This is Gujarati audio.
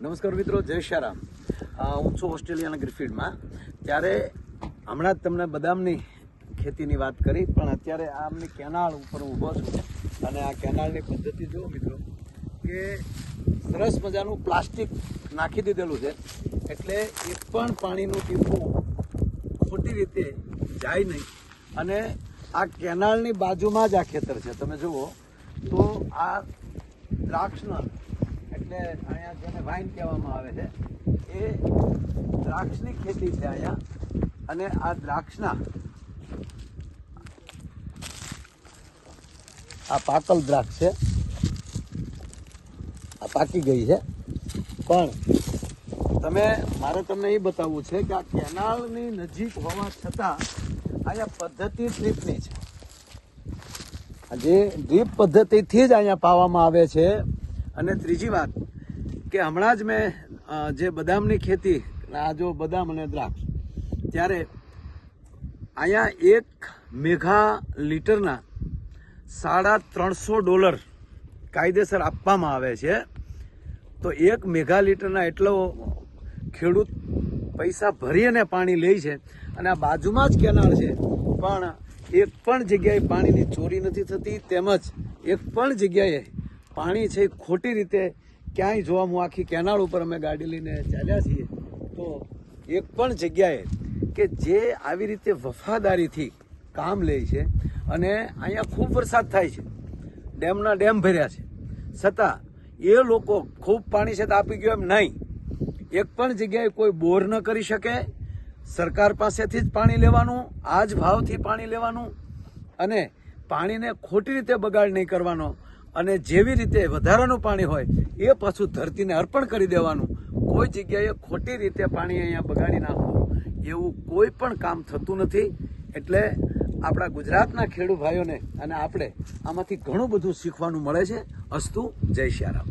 નમસ્કાર મિત્રો, જય શ્યારામ. હું છું ઓસ્ટ્રેલિયાના ગ્રિફિલ્ડમાં. ત્યારે હમણાં જ તમને બદામની ખેતીની વાત કરી, પણ અત્યારે આમની કેનાલ ઉપર ઊભો છું અને આ કેનાલની પદ્ધતિ જુઓ મિત્રો કે સરસ મજાનું પ્લાસ્ટિક નાખી દીધેલું છે, એટલે એક પણ પાણીનું ટીપું ખોટી રીતે જાય નહીં. અને આ કેનાલની બાજુમાં જ આ ખેતર છે. તમે જુઓ તો આ દ્રાક્ષના એટલે અહીંયા જેને વાઇન કહેવામાં આવે છે એ દ્રાક્ષની ખેતી છે અહીંયા. અને આ દ્રાક્ષના આ પાકલ દ્રાક્ષ છે, આ પાકી ગઈ છે. પણ મારે તમને એ બતાવવું છે કે આ કેનાલની નજીક હોવા છતાં અહીંયા પદ્ધતિ ડ્રીપની છે. જે ડ્રીપ પદ્ધતિથી જ અહીંયા પાવામાં આવે છે. અને ત્રીજી વાત કે હમણાં જ મેં જે બદામની ખેતી, આ જો બદામ અને દ્રાક્ષ, ત્યારે અહીંયા એક મેઘા લીટરના $350 કાયદેસર આપવામાં આવે છે. તો એક મેઘા લીટરના એટલો ખેડૂત પૈસા ભરીને પાણી લે છે. અને આ બાજુમાં જ કેનાલ છે, પણ એક પણ જગ્યાએ પાણીની ચોરી નથી થતી, તેમજ એક પણ જગ્યાએ પાણી છે ખોટી રીતે ક્યાંય જોવા. હું આખી કેનાલ ઉપર અમે ગાડી લઈને ચાલ્યા છીએ તો એક પણ જગ્યાએ કે જે આવી રીતે વફાદારીથી કામ લે છે. અને અહીંયા ખૂબ વરસાદ થાય છે, ડેમના ડેમ ભર્યા છે, છતાં એ લોકો ખૂબ પાણી છે તો આપી ગયો એમ નહીં. એક પણ જગ્યાએ કોઈ બોર ન કરી શકે. સરકાર પાસેથી જ પાણી લેવાનું, આ જ ભાવથી પાણી લેવાનું, અને પાણીને ખોટી રીતે બગાડ નહીં કરવાનો. અને જેવી રીતે વધારાનું પાણી હોય એ પાછું ધરતીને અર્પણ કરી દેવાનું. કોઈ જગ્યાએ ખોટી રીતે પાણી અહીંયા બગાડી નાખવું એવું કોઈ પણ કામ થતું નથી. એટલે આપણા ગુજરાતના ખેડૂત ભાઈઓને અને આપણે આમાંથી ઘણું બધું શીખવાનું મળે છે. અસ્તુ, જય શ્યારામ.